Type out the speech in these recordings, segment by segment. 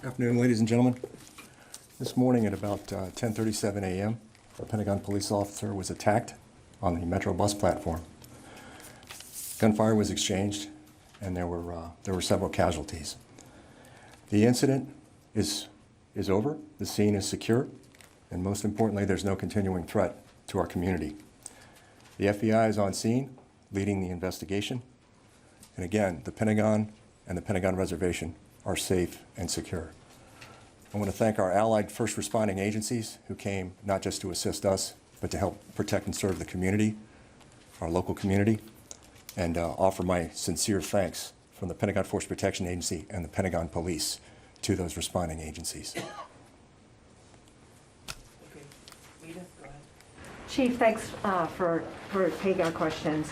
Afternoon, ladies and gentlemen. This morning at about 10:37 a.m., a Pentagon police officer was attacked on the Metro bus platform. Gunfire was exchanged, and there were several casualties. The incident is over. The scene is secure, and most importantly, there's no continuing threat to our community. The FBI is on scene, leading the investigation, and again, the Pentagon and the Pentagon Reservation are safe and secure. I want to thank our allied first responding agencies who came not just to assist us, but to help protect and serve the community, our local community, and offer my sincere thanks from the Pentagon Force Protection Agency and the Pentagon Police to those responding agencies. Okay. Rita, go ahead. Chief, thanks for taking our questions.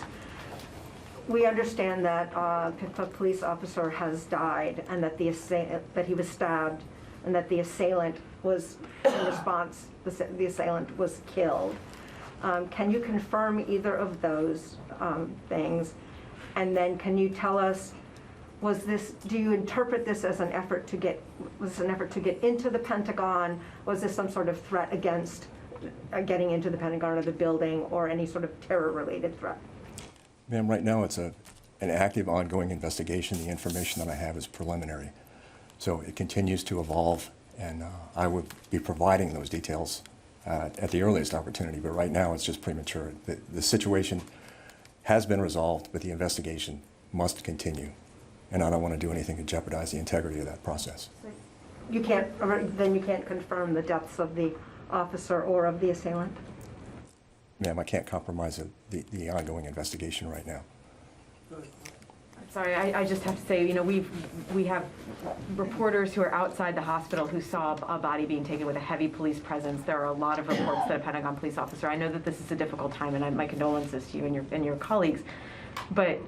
We understand that a police officer has died and that that he was stabbed and that the assailant was, in response, the assailant was killed. Can you confirm either of those things? And then can you tell us, do you interpret this as an effort to get into the Pentagon? Was this some sort of threat against getting into the Pentagon or the building, or any sort of terror-related threat? Ma'am, right now it's an active, ongoing investigation. The information that I have is preliminary. So it continues to evolve, and I would be providing those details at the earliest opportunity, but right now it's just premature. The situation has been resolved, but the investigation must continue, and I don't want to do anything to jeopardize the integrity of that process. You can't confirm the deaths of the officer or of the assailant? Ma'am, I can't compromise the ongoing investigation right now. Sorry, I just have to say, you know, we have reporters who are outside the hospital who saw a body being taken with a heavy police presence. There are a lot of reports that a Pentagon police officer, I know that this is a difficult time, and my condolences to you and your colleagues, but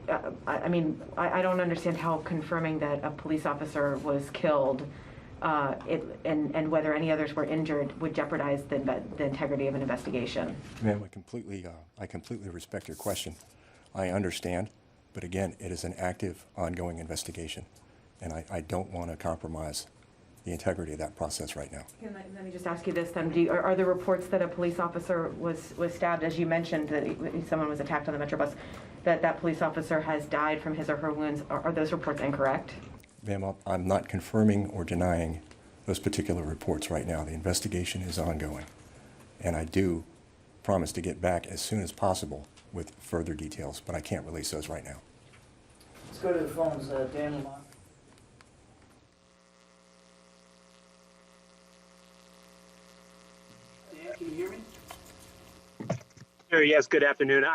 I mean, I don't understand how confirming that a police officer was killed and whether any others were injured would jeopardize the integrity of an investigation. Ma'am, I completely respect your question. I understand. But again, it is an active, ongoing investigation, and I don't want to compromise the integrity of that process right now. Let me just ask you this then. Are there reports that a police officer was stabbed, as you mentioned, that someone was attacked on the Metro bus, that police officer has died from his or her wounds? Are those reports incorrect? Ma'am, I'm not confirming or denying those particular reports right now. The investigation is ongoing, and I do promise to get back as soon as possible with further details, but I can't release those right now. Let's go to the phones. Dan Lamont. Dan, can you hear me? Sure, yes, good afternoon.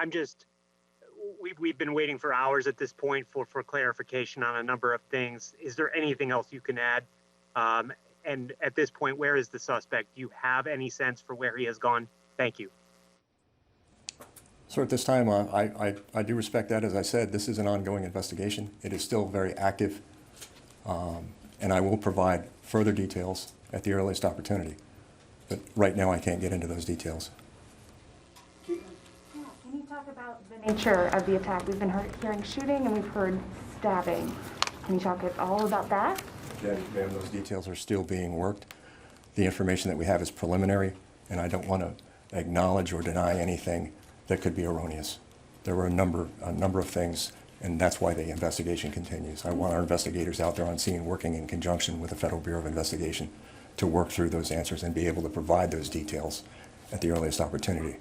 We've been waiting for hours at this point for clarification on a number of things. Is there anything else you can add? And at this point, where is the suspect? Do you have any sense for where he has gone? Thank you. So at this time, I do respect that. As I said, this is an ongoing investigation. It is still very active, and I will provide further details at the earliest opportunity. But right now, I can't get into those details. Yeah, can you talk about the nature of the attack? We've been hearing shooting and we've heard stabbing. Can you talk all about that? Again, ma'am, those details are still being worked. The information that we have is preliminary, and I don't want to acknowledge or deny anything that could be erroneous. There were a number of things, and that's why the investigation continues. I want our investigators out there on scene working in conjunction with the Federal Bureau of Investigation to work through those answers and be able to provide those details at the earliest opportunity.